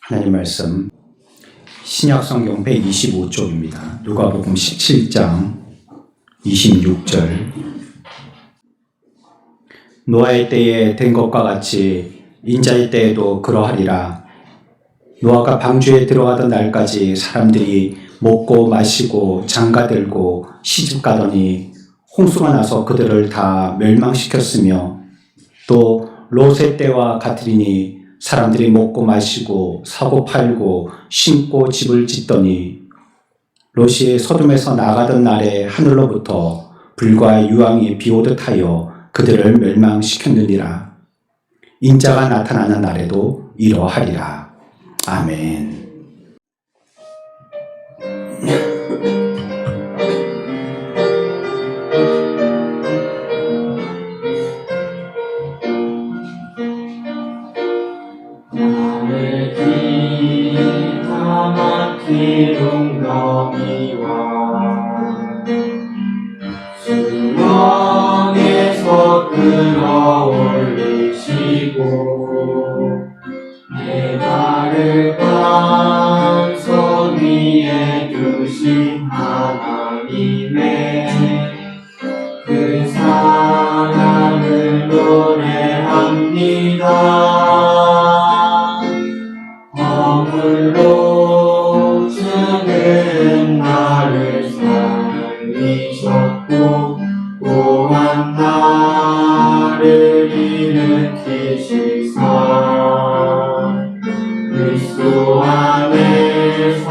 하나님 말씀 신약성경 125쪽입니다. 누가복음 17장 26절. 노아의 때에 된 것과 같이 인자의 때에도 그러하리라. 노아가 방주에 들어가던 날까지 사람들이 먹고 마시고 장가들고 시집가더니 홍수가 나서 그들을 다 멸망시켰으며, 또 롯의 때와 같으리니 사람들이 먹고 마시고 사고 팔고 심고 집을 짓더니 롯이 소돔에서 나가던 날에 하늘로부터 불과 유황이 비오듯 하여 그들을 멸망시켰느니라. 인자가 나타나는 날에도 이러하리라. 아멘. 수렁에서 끌어올리시고 내 발을 반석 위에 두신 하나님의 그 사랑을 노래합니다. 허물로 주는 나를 살리셨고 또한 나를 일으키시사 그리스도 안에서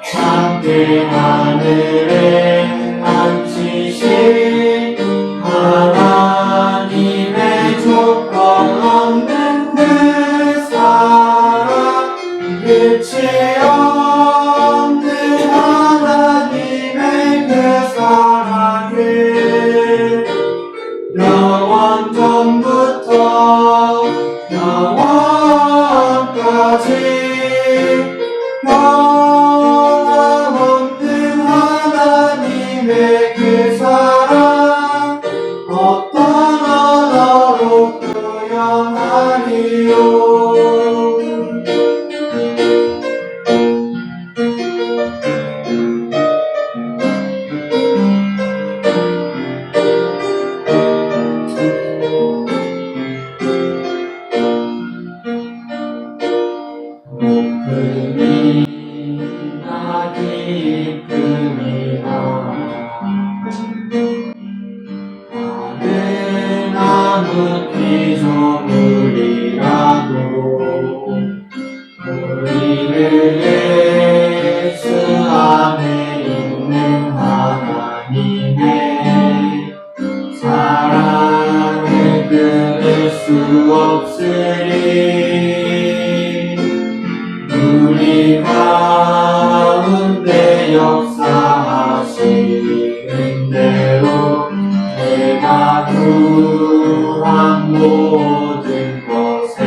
함께 하늘에 앉으신 하나님의 조건 없는 그 사랑, 끝이 없는 하나님의 그 사랑을 영원전부터 영원까지 변함없는 하나님의 그 사랑 어떤 언어로 표현하리요. 우리를 예수 안에 있는 하나님의 사랑을 끊을 수 없으리. 우리 가운데 역사하시는 대로 내가 구한 모든 것에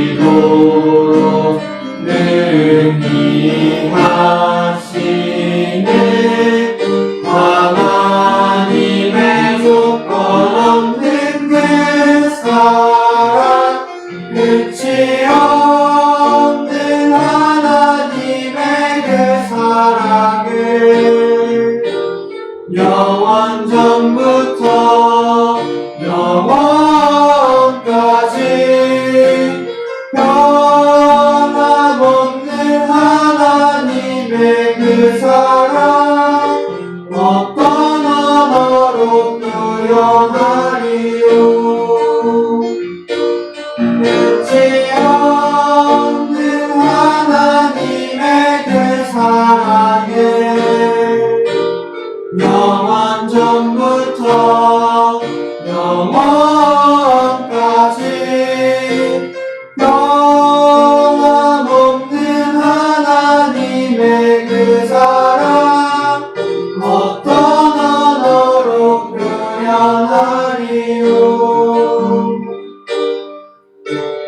넘치도록 능히 하시네. 하나님의 조건 없는 그 사랑, 끝이 없는 하나님의 그 사랑을 영원전부터 영원까지 변함없는 하나님의 그 사랑 어떤 언어로 표현하리요. 끝이 없는 하나님의 그 사랑을 영원전부터 영원까지 변함없는 하나님의 그 사랑 어떤 언어로 표현하리요.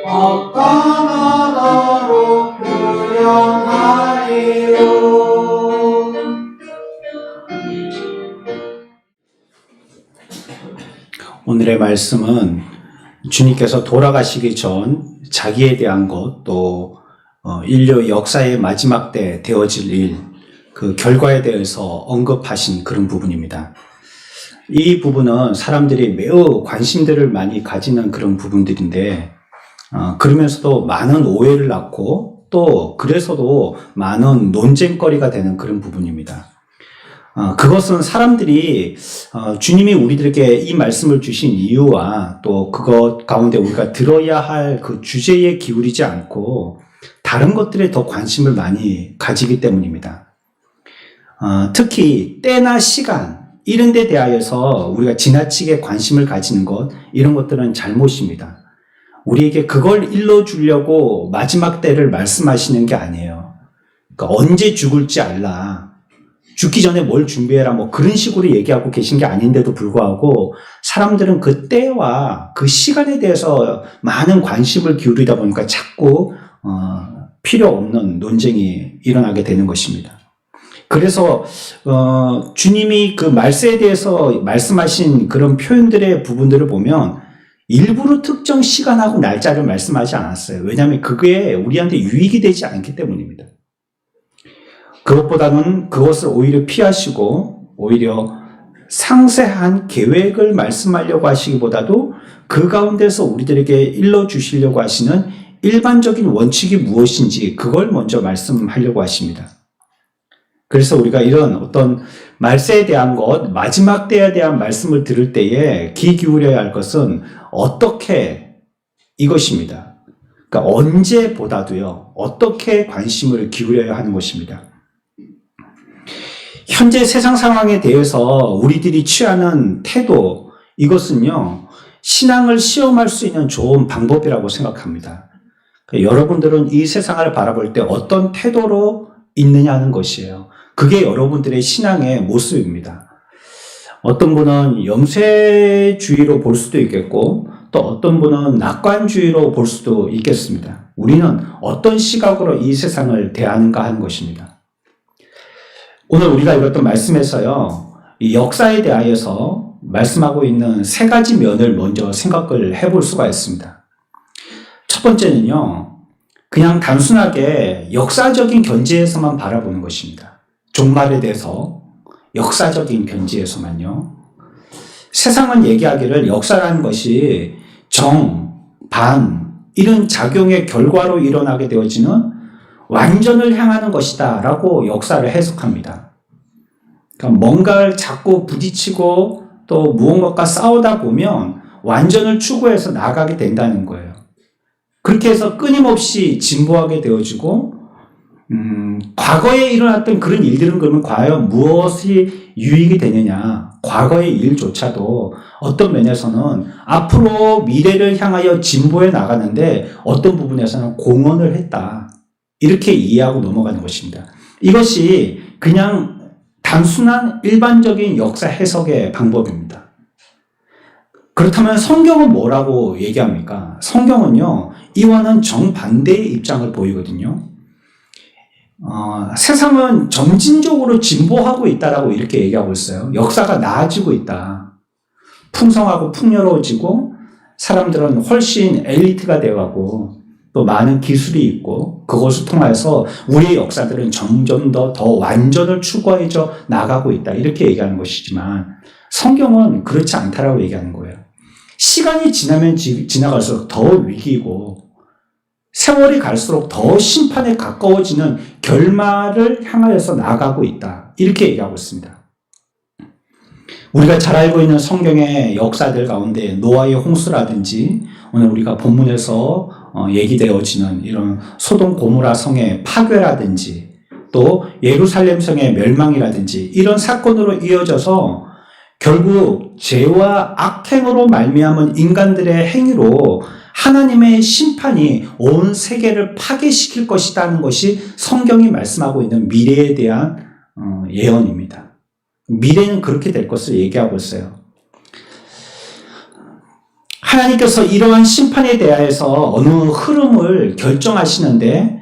어떤 언어로 표현하리요. 오늘의 말씀은 주님께서 돌아가시기 전 자기에 대한 것, 또 인류 역사의 마지막 때 되어질 일, 그 결과에 대해서 언급하신 그런 부분입니다. 이 부분은 사람들이 매우 관심들을 많이 가지는 그런 부분들인데, 그러면서도 많은 오해를 낳고 또 그래서도 많은 논쟁거리가 되는 그런 부분입니다. 그것은 사람들이 주님이 우리들에게 이 말씀을 주신 이유와 또 그것 가운데 우리가 들어야 할 그 주제에 기울이지 않고 다른 것들에 더 관심을 많이 가지기 때문입니다. 특히 때나 시간 이런 데 대하여서 우리가 지나치게 관심을 가지는 것, 이런 것들은 잘못입니다. 우리에게 그걸 일러주려고 마지막 때를 말씀하시는 게 아니에요. 그러니까 언제 죽을지 알라, 죽기 전에 뭘 준비해라, 뭐 그런 식으로 얘기하고 계신 게 아닌데도 불구하고 사람들은 그 때와 그 시간에 대해서 많은 관심을 기울이다 보니까 자꾸 필요 없는 논쟁이 일어나게 되는 것입니다. 그래서 주님이 그 말세에 대해서 말씀하신 그런 표현들의 부분들을 보면 일부러 특정 시간하고 날짜를 말씀하지 않았어요. 왜냐하면 그게 우리한테 유익이 되지 않기 때문입니다. 그것보다는 그것을 오히려 피하시고 오히려 상세한 계획을 말씀하려고 하시기보다도 그 가운데서 우리들에게 일러주시려고 하시는 일반적인 원칙이 무엇인지 그걸 먼저 말씀하려고 하십니다. 그래서 우리가 이런 어떤 말세에 대한 것, 마지막 때에 대한 말씀을 들을 때에 귀 기울여야 할 것은 어떻게, 이것입니다. 그러니까 언제보다도요, 어떻게 관심을 기울여야 하는 것입니다. 현재 세상 상황에 대해서 우리들이 취하는 태도, 이것은요, 신앙을 시험할 수 있는 좋은 방법이라고 생각합니다. 그러니까 여러분들은 이 세상을 바라볼 때 어떤 태도로 있느냐는 것이에요. 그게 여러분들의 신앙의 모습입니다. 어떤 분은 염세주의로 볼 수도 있겠고 또 어떤 분은 낙관주의로 볼 수도 있겠습니다. 우리는 어떤 시각으로 이 세상을 대하는가 하는 것입니다. 오늘 우리가 읽었던 말씀에서요, 이 역사에 대하여서 말씀하고 있는 세 가지 면을 먼저 생각을 해볼 수가 있습니다. 첫 번째는요, 그냥 단순하게 역사적인 견지에서만 바라보는 것입니다. 종말에 대해서 역사적인 견지에서만요. 세상은 얘기하기를 역사라는 것이 정, 반, 이런 작용의 결과로 일어나게 되어지는 완전을 향하는 것이다 라고 역사를 해석합니다. 그러니까 뭔가를 자꾸 부딪히고 또 무언가가 싸우다 보면 완전을 추구해서 나아가게 된다는 거예요. 그렇게 해서 끊임없이 진보하게 되어지고 과거에 일어났던 그런 일들은 그러면 과연 무엇이 유익이 되느냐? 과거의 일조차도 어떤 면에서는 앞으로 미래를 향하여 진보해 나가는데 어떤 부분에서는 공헌을 했다. 이렇게 이해하고 넘어가는 것입니다. 이것이 그냥 단순한 일반적인 역사 해석의 방법입니다. 그렇다면 성경은 뭐라고 얘기합니까? 성경은요, 이와는 정반대의 입장을 보이거든요. 세상은 점진적으로 진보하고 있다라고 이렇게 얘기하고 있어요. 역사가 나아지고 있다. 풍성하고 풍요로워지고 사람들은 훨씬 엘리트가 되어가고 또 많은 기술이 있고 그것을 통해서 우리의 역사들은 점점 더 완전을 추구해져 나가고 있다. 이렇게 얘기하는 것이지만 성경은 그렇지 않다라고 얘기하는 거예요. 시간이 지나면 지나갈수록 더 위기고 세월이 갈수록 더 심판에 가까워지는 결말을 향하여서 나아가고 있다. 이렇게 얘기하고 있습니다. 우리가 잘 알고 있는 성경의 역사들 가운데 노아의 홍수라든지 오늘 우리가 본문에서 얘기되어지는 이런 소돔 고모라 성의 파괴라든지 또 예루살렘 성의 멸망이라든지 이런 사건으로 이어져서 결국 죄와 악행으로 말미암은 인간들의 행위로 하나님의 심판이 온 세계를 파괴시킬 것이라는 것이 성경이 말씀하고 있는 미래에 대한 예언입니다. 미래는 그렇게 될 것을 얘기하고 있어요. 하나님께서 이러한 심판에 대하여서 어느 흐름을 결정하시는데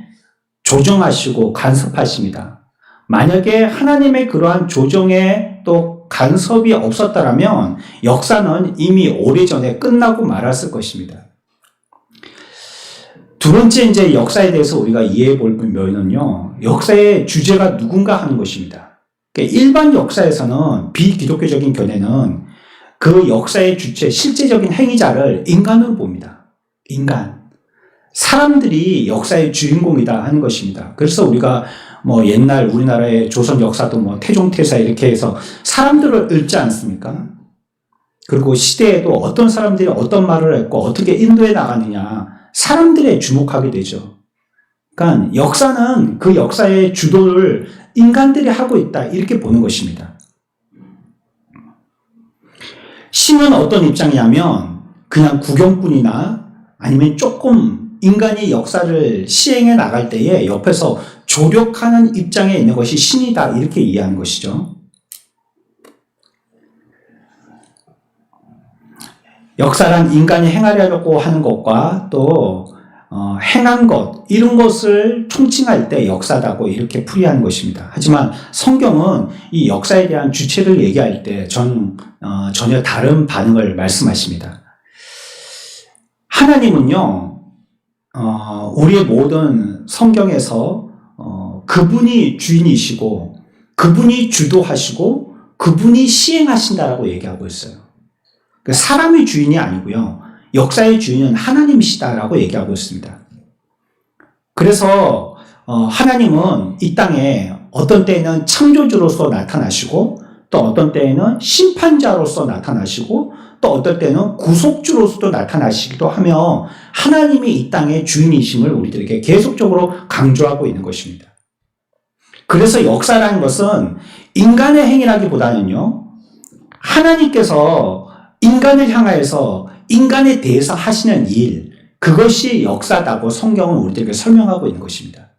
조정하시고 간섭하십니다. 만약에 하나님의 그러한 조정에 또 간섭이 없었다라면 역사는 이미 오래전에 끝나고 말았을 것입니다. 두 번째 이제 역사에 대해서 우리가 이해해 보면은요, 역사의 주제가 누군가 하는 것입니다. 그러니까 일반 역사에서는 비기독교적인 견해는 그 역사의 주체, 실제적인 행위자를 인간으로 봅니다. 인간. 사람들이 역사의 주인공이다 하는 것입니다. 그래서 우리가 뭐 옛날 우리나라의 조선 역사도 뭐 태종태사 이렇게 해서 사람들을 읊지 않습니까? 그리고 시대에도 어떤 사람들이 어떤 말을 했고 어떻게 인도해 나가느냐 사람들에 주목하게 되죠. 그러니까 역사는 그 역사의 주도를 인간들이 하고 있다 이렇게 보는 것입니다. 신은 어떤 입장이냐면 그냥 구경꾼이나 아니면 조금 인간이 역사를 시행해 나갈 때에 옆에서 조력하는 입장에 있는 것이 신이다 이렇게 이해하는 것이죠. 역사란 인간이 행하려고 하는 것과 또 행한 것 이런 것을 총칭할 때 역사다고 이렇게 풀이하는 것입니다. 하지만 성경은 이 역사에 대한 주체를 얘기할 때 전혀 다른 반응을 말씀하십니다. 하나님은요 우리의 모든 성경에서 그분이 주인이시고 그분이 주도하시고 그분이 시행하신다라고 얘기하고 있어요. 사람의 주인이 아니고요. 역사의 주인은 하나님이시다라고 얘기하고 있습니다. 그래서 하나님은 이 땅에 어떤 때에는 창조주로서 나타나시고 또 어떤 때에는 심판자로서 나타나시고 또 어떨 때는 구속주로서도 나타나시기도 하며 하나님이 이 땅의 주인이심을 우리들에게 계속적으로 강조하고 있는 것입니다. 그래서 역사라는 것은 인간의 행위라기보다는요, 하나님께서 인간을 향하여서 인간에 대해서 하시는 일, 그것이 역사다고 성경은 우리들에게 설명하고 있는 것입니다.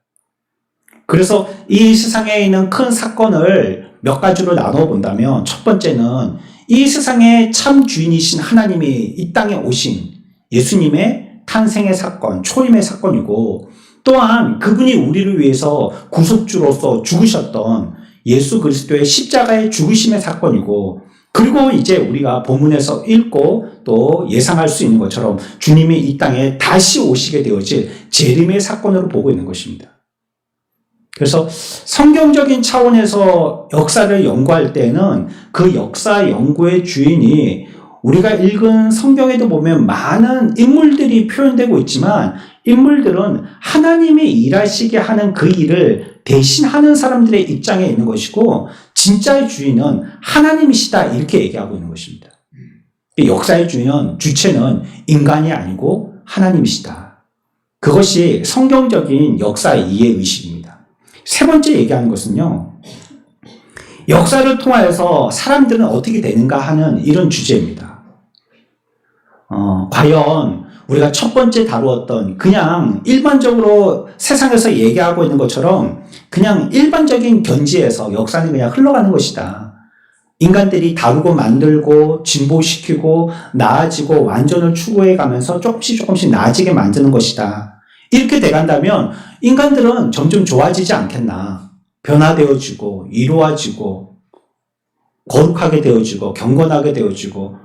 그래서 이 세상에 있는 큰 사건을 몇 가지로 나눠 본다면 첫 번째는 이 세상의 참 주인이신 하나님이 이 땅에 오신 예수님의 탄생의 사건, 초림의 사건이고 또한 그분이 우리를 위해서 구속주로서 죽으셨던 예수 그리스도의 십자가의 죽으심의 사건이고 그리고 이제 우리가 본문에서 읽고 또 예상할 수 있는 것처럼 주님이 이 땅에 다시 오시게 되어질 재림의 사건으로 보고 있는 것입니다. 그래서 성경적인 차원에서 역사를 연구할 때는 그 역사 연구의 주인이 우리가 읽은 성경에도 보면 많은 인물들이 표현되고 있지만 인물들은 하나님이 일하시게 하는 그 일을 대신하는 사람들의 입장에 있는 것이고 진짜의 주인은 하나님이시다 이렇게 얘기하고 있는 것입니다. 역사의 주인은 주체는 인간이 아니고 하나님이시다. 그것이 성경적인 역사 이해의식입니다. 세 번째 얘기하는 것은요. 역사를 통하여서 사람들은 어떻게 되는가 하는 이런 주제입니다. 과연 우리가 첫 번째 다루었던 그냥 일반적으로 세상에서 얘기하고 있는 것처럼 그냥 일반적인 견지에서 역사는 그냥 흘러가는 것이다. 인간들이 다루고 만들고 진보시키고 나아지고 완전을 추구해 가면서 조금씩 나아지게 만드는 것이다. 이렇게 돼간다면 인간들은 점점 좋아지지 않겠나. 변화되어지고 이루어지고 거룩하게 되어지고 경건하게 되어지고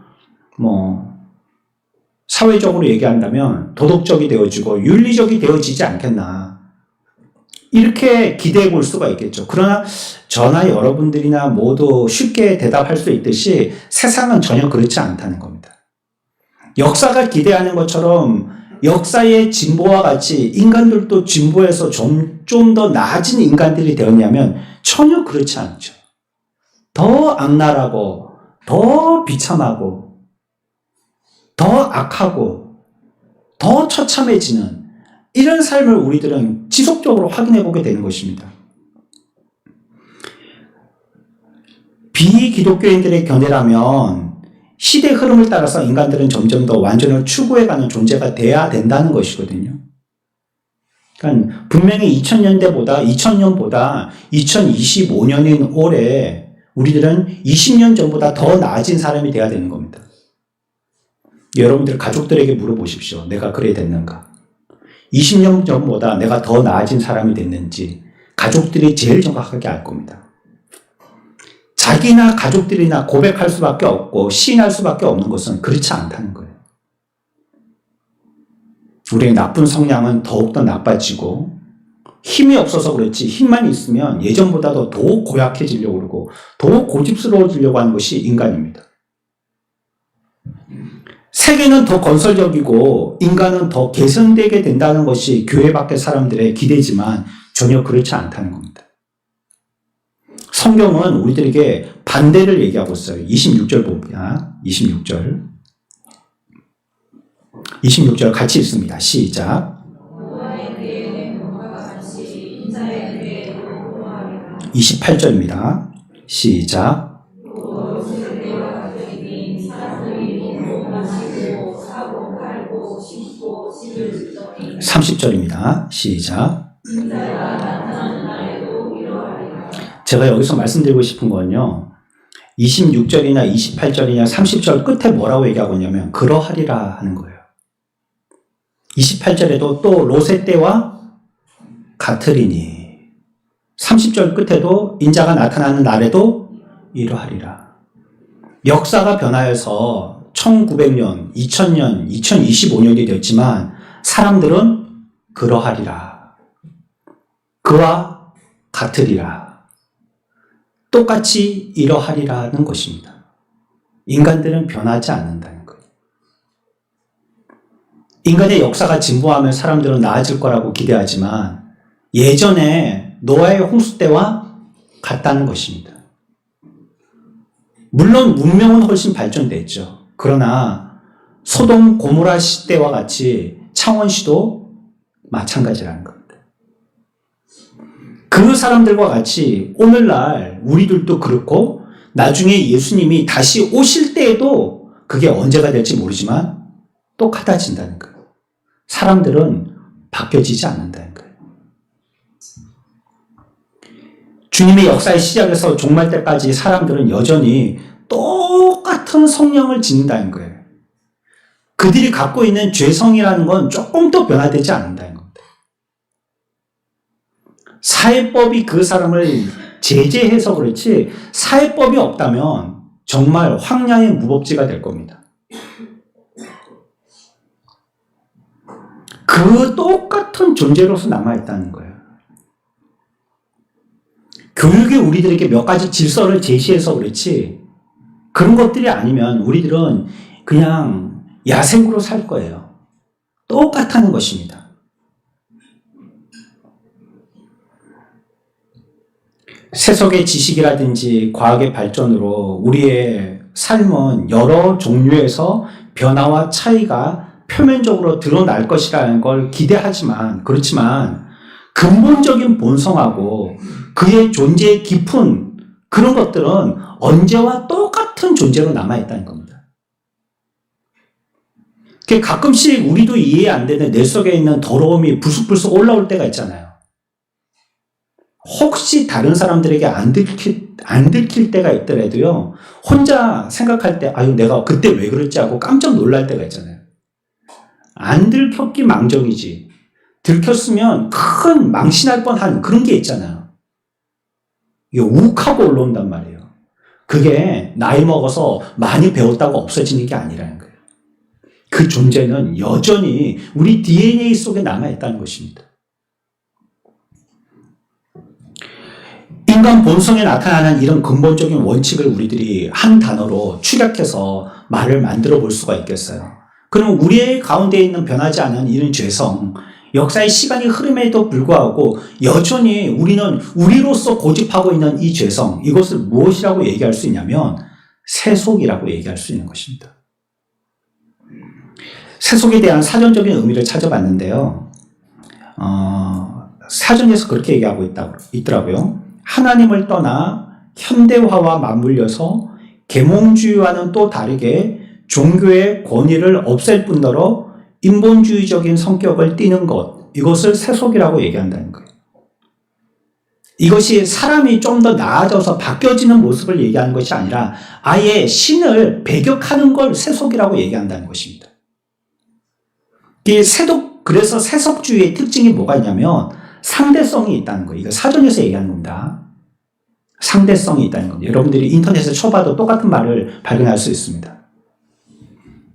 사회적으로 얘기한다면 도덕적이 되어지고 윤리적이 되어지지 않겠나. 이렇게 기대해 볼 수가 있겠죠. 그러나 저나 여러분들이나 모두 쉽게 대답할 수 있듯이 세상은 전혀 그렇지 않다는 겁니다. 역사가 기대하는 것처럼 역사의 진보와 같이 인간들도 진보해서 좀 더 나아진 인간들이 되었냐면 전혀 그렇지 않죠. 더 악랄하고 더 비참하고 더 악하고 더 처참해지는 이런 삶을 우리들은 지속적으로 확인해 보게 되는 것입니다. 비기독교인들의 견해라면 시대 흐름을 따라서 인간들은 점점 더 완전을 추구해가는 존재가 돼야 된다는 것이거든요. 그러니까 분명히 2000년보다 2025년인 올해 우리들은 20년 전보다 더 나아진 사람이 돼야 되는 겁니다. 여러분들 가족들에게 물어보십시오. 내가 그래 됐는가? 20년 전보다 내가 더 나아진 사람이 됐는지 가족들이 제일 정확하게 알 겁니다. 자기나 가족들이나 고백할 수밖에 없고 시인할 수밖에 없는 것은 그렇지 않다는 거예요. 우리의 나쁜 성향은 더욱더 나빠지고 힘이 없어서 그렇지 힘만 있으면 예전보다도 더욱 고약해지려고 그러고 더욱 고집스러워지려고 하는 것이 인간입니다. 세계는 더 건설적이고 인간은 더 개선되게 된다는 것이 교회 밖의 사람들의 기대지만 전혀 그렇지 않다는 겁니다. 성경은 우리들에게 반대를 얘기하고 있어요. 26절 봅니다. 26절 같이 읽습니다. 시작. 28절입니다. 시작. 30절입니다. 시작. 제가 여기서 말씀드리고 싶은 건요. 26절이나 28절이나 30절 끝에 뭐라고 얘기하고 있냐면 그러하리라 하는 거예요. 28절에도 또 롯의 때와 같으리니 30절 끝에도 인자가 나타나는 날에도 이러하리라. 역사가 변하여서 1900년, 2000년, 2025년이 됐지만 사람들은 그러하리라. 그와 같으리라. 똑같이 이러하리라는 것입니다. 인간들은 변하지 않는다는 거예요. 인간의 역사가 진보하면 사람들은 나아질 거라고 기대하지만 예전에 노아의 홍수 때와 같다는 것입니다. 물론 문명은 훨씬 발전됐죠. 그러나 소돔 고모라 시대와 같이 창원시도 마찬가지라는 겁니다. 그 사람들과 같이 오늘날 우리들도 그렇고 나중에 예수님이 다시 오실 때에도 그게 언제가 될지 모르지만 똑같아진다는 거예요. 사람들은 바뀌어지지 않는다는 거예요. 주님의 역사의 시작에서 종말 때까지 사람들은 여전히 똑같은 성령을 지닌다는 거예요. 그들이 갖고 있는 죄성이라는 건 조금 더 변화되지 않는다는 겁니다. 사회법이 그 사람을 제재해서 그렇지 사회법이 없다면 정말 황량의 무법지가 될 겁니다. 그 똑같은 존재로서 남아있다는 거예요. 교육이 우리들에게 몇 가지 질서를 제시해서 그렇지 그런 것들이 아니면 우리들은 그냥 야생으로 살 거예요. 똑같다는 것입니다. 세속의 지식이라든지 과학의 발전으로 우리의 삶은 여러 종류에서 변화와 차이가 표면적으로 드러날 것이라는 걸 기대하지만 그렇지만 근본적인 본성하고 그의 존재의 깊은 그런 것들은 언제와 똑같은 존재로 남아있다는 겁니다. 가끔씩 우리도 이해 안 되는 내 속에 있는 더러움이 불쑥불쑥 올라올 때가 있잖아요. 혹시 다른 사람들에게 안 들킬 때가 있더라도요. 혼자 생각할 때 아유 내가 그때 왜 그랬지 하고 깜짝 놀랄 때가 있잖아요. 안 들켰기 망정이지. 들켰으면 큰 망신할 뻔한 그런 게 있잖아요. 이게 욱하고 올라온단 말이에요. 그게 나이 먹어서 많이 배웠다고 없어지는 게 아니라는 거예요. 그 존재는 여전히 우리 DNA 속에 남아있다는 것입니다. 인간 본성에 나타나는 이런 근본적인 원칙을 우리들이 한 단어로 축약해서 말을 만들어 볼 수가 있겠어요. 그럼 우리의 가운데 있는 변하지 않은 이런 죄성, 역사의 시간이 흐름에도 불구하고 여전히 우리는 우리로서 고집하고 있는 이 죄성, 이것을 무엇이라고 얘기할 수 있냐면 세속이라고 얘기할 수 있는 것입니다. 세속에 대한 사전적인 의미를 찾아봤는데요. 사전에서 그렇게 얘기하고 있더라고요. 하나님을 떠나 현대화와 맞물려서 계몽주의와는 또 다르게 종교의 권위를 없앨 뿐더러 인본주의적인 성격을 띠는 것, 이것을 세속이라고 얘기한다는 거예요. 이것이 사람이 좀 더 나아져서 바뀌어지는 모습을 얘기하는 것이 아니라 아예 신을 배격하는 걸 세속이라고 얘기한다는 것입니다. 그래서 세속주의의 특징이 뭐가 있냐면 상대성이 있다는 거예요. 이거 사전에서 얘기하는 겁니다. 상대성이 있다는 겁니다. 여러분들이 인터넷에 쳐봐도 똑같은 말을 발견할 수 있습니다.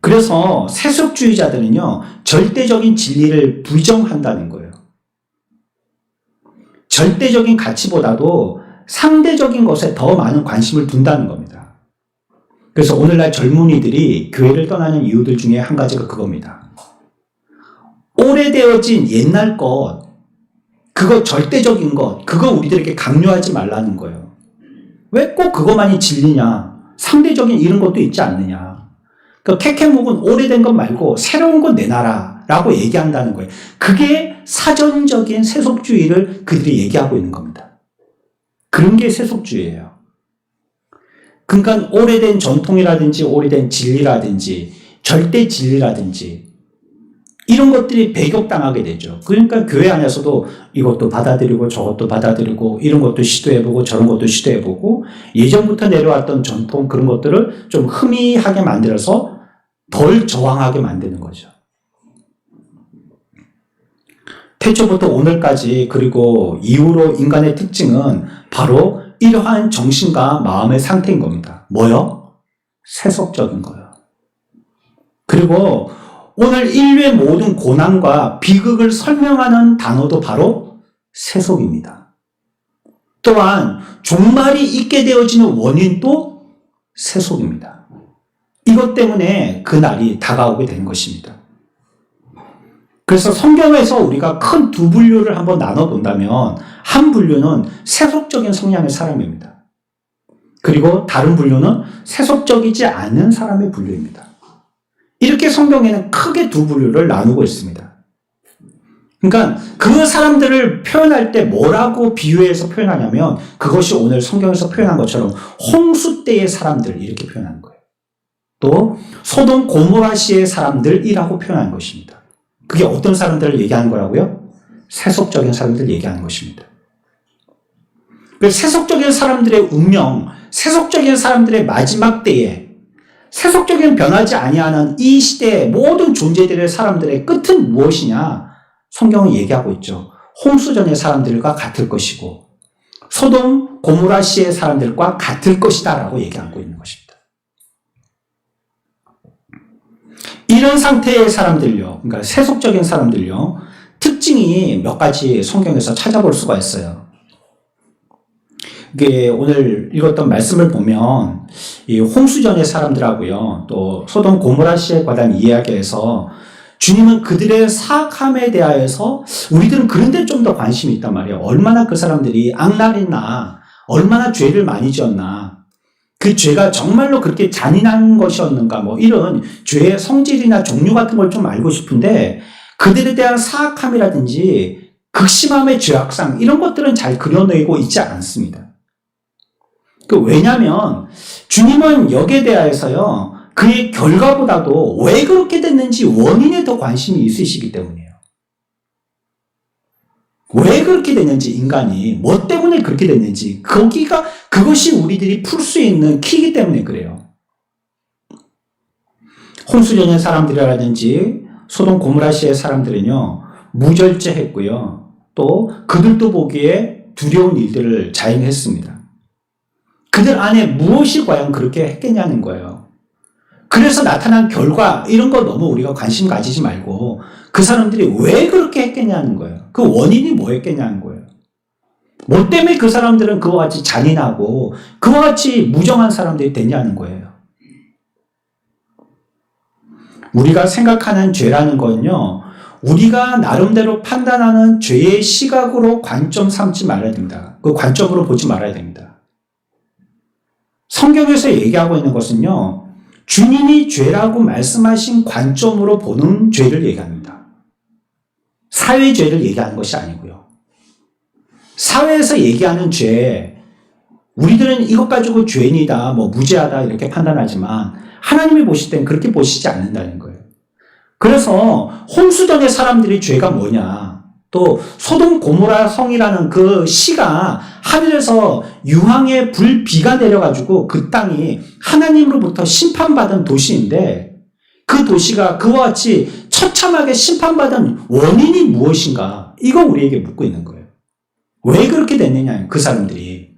그래서 세속주의자들은요, 절대적인 진리를 부정한다는 거예요. 절대적인 가치보다도 상대적인 것에 더 많은 관심을 둔다는 겁니다. 그래서 오늘날 젊은이들이 교회를 떠나는 이유들 중에 한 가지가 그겁니다. 오래되어진 옛날 것, 그거 절대적인 것, 그거 우리들에게 강요하지 말라는 거예요. 왜 꼭 그것만이 진리냐? 상대적인 이런 것도 있지 않느냐? 그 캐캐묵은 오래된 것 말고 새로운 것 내놔라 라고 얘기한다는 거예요. 그게 사전적인 세속주의를 그들이 얘기하고 있는 겁니다. 그런 게 세속주의예요. 그러니까 오래된 전통이라든지 오래된 진리라든지 절대 진리라든지 이런 것들이 배격당하게 되죠. 그러니까 교회 안에서도 이것도 받아들이고 저것도 받아들이고 이런 것도 시도해보고 저런 것도 시도해보고 예전부터 내려왔던 전통 그런 것들을 좀 흐미하게 만들어서 덜 저항하게 만드는 거죠. 태초부터 오늘까지 그리고 이후로 인간의 특징은 바로 이러한 정신과 마음의 상태인 겁니다. 뭐요? 세속적인 거예요. 그리고 오늘 인류의 모든 고난과 비극을 설명하는 단어도 바로 세속입니다. 또한 종말이 있게 되어지는 원인도 세속입니다. 이것 때문에 그 날이 다가오게 되는 것입니다. 그래서 성경에서 우리가 큰 두 분류를 한번 나눠본다면 한 분류는 세속적인 성향의 사람입니다. 그리고 다른 분류는 세속적이지 않은 사람의 분류입니다. 이렇게 성경에는 크게 두 분류를 나누고 있습니다. 그러니까 그 사람들을 표현할 때 뭐라고 비유해서 표현하냐면 그것이 오늘 성경에서 표현한 것처럼 홍수 때의 사람들 이렇게 표현하는 거예요. 또 소돔 고모라 시의 사람들이라고 표현한 것입니다. 그게 어떤 사람들을 얘기하는 거라고요? 세속적인 사람들을 얘기하는 것입니다. 세속적인 사람들의 운명, 세속적인 사람들의 마지막 때에 세속적인 변하지 아니하는 이 시대의 모든 존재들의 사람들의 끝은 무엇이냐? 성경은 얘기하고 있죠. 홍수전의 사람들과 같을 것이고 소돔 고모라 시의 사람들과 같을 것이다 라고 얘기하고 있는 것입니다. 이런 상태의 사람들요, 그러니까 세속적인 사람들요, 특징이 몇 가지 성경에서 찾아볼 수가 있어요. 이게 오늘 읽었던 말씀을 보면 이 홍수전의 사람들하고요, 또 소돔 고모라 시에 관한 이야기에서 주님은 그들의 사악함에 대하여서 우리들은 그런 데 좀 더 관심이 있단 말이에요. 얼마나 그 사람들이 악랄했나, 얼마나 죄를 많이 지었나, 그 죄가 정말로 그렇게 잔인한 것이었는가, 뭐 이런 죄의 성질이나 종류 같은 걸 좀 알고 싶은데 그들에 대한 사악함이라든지 극심함의 죄악상 이런 것들은 잘 그려내고 있지 않습니다. 왜냐하면 주님은 여기에 대하여서요, 그의 결과보다도 왜 그렇게 됐는지 원인에 더 관심이 있으시기 때문이에요. 왜 그렇게 됐는지, 인간이 뭐 때문에 그렇게 됐는지, 그것이 우리들이 풀 수 있는 키이기 때문에 그래요. 홍수전의 사람들이라든지 소돔 고모라 시의 사람들은요, 무절제했고요, 또 그들도 보기에 두려운 일들을 자행했습니다. 그들 안에 무엇이 과연 그렇게 했겠냐는 거예요. 그래서 나타난 결과 이런 거 너무 우리가 관심 가지지 말고 그 사람들이 왜 그렇게 했겠냐는 거예요. 그 원인이 뭐였겠냐는 거예요. 뭐 때문에 그 사람들은 그와 같이 잔인하고 그와 같이 무정한 사람들이 됐냐는 거예요. 우리가 생각하는 죄라는 건요, 우리가 나름대로 판단하는 죄의 시각으로 관점 삼지 말아야 됩니다. 그 관점으로 보지 말아야 됩니다. 성경에서 얘기하고 있는 것은요, 주님이 죄라고 말씀하신 관점으로 보는 죄를 얘기합니다. 사회죄를 얘기하는 것이 아니고요. 사회에서 얘기하는 죄, 우리들은 이것 가지고 죄인이다, 뭐 무죄하다 이렇게 판단하지만 하나님이 보실 땐 그렇게 보시지 않는다는 거예요. 그래서 홍수전의 사람들이 죄가 뭐냐, 또 소돔 고모라 성이라는 그 시가 하늘에서 유황의 불비가 내려가지고 그 땅이 하나님으로부터 심판받은 도시인데 그 도시가 그와 같이 처참하게 심판받은 원인이 무엇인가, 이거 우리에게 묻고 있는 거예요. 왜 그렇게 됐느냐, 그 사람들이.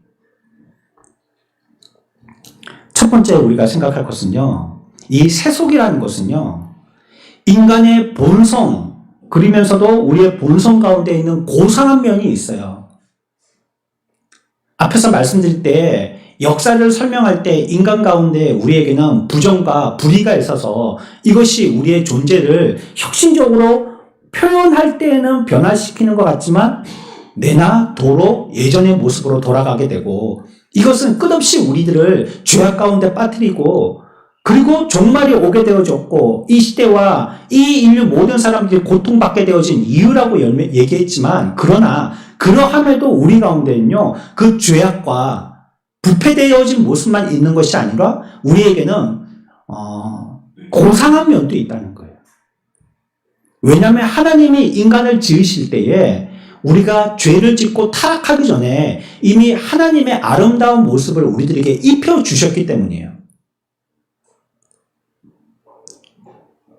첫 번째 우리가 생각할 것은요, 이 세속이라는 것은요, 인간의 본성, 그러면서도 우리의 본성 가운데 있는 고상한 면이 있어요. 앞에서 말씀드릴 때 역사를 설명할 때 인간 가운데 우리에게는 부정과 불의가 있어서 이것이 우리의 존재를 혁신적으로 표현할 때에는 변화시키는 것 같지만 내나 도로 예전의 모습으로 돌아가게 되고, 이것은 끝없이 우리들을 죄악 가운데 빠뜨리고, 그리고 종말이 오게 되어졌고 이 시대와 이 인류 모든 사람들이 고통받게 되어진 이유라고 얘기했지만, 그러나 그러함에도 우리 가운데는요, 그 죄악과 부패되어진 모습만 있는 것이 아니라 우리에게는 고상한 면도 있다는 거예요. 왜냐하면 하나님이 인간을 지으실 때에 우리가 죄를 짓고 타락하기 전에 이미 하나님의 아름다운 모습을 우리들에게 입혀주셨기 때문이에요.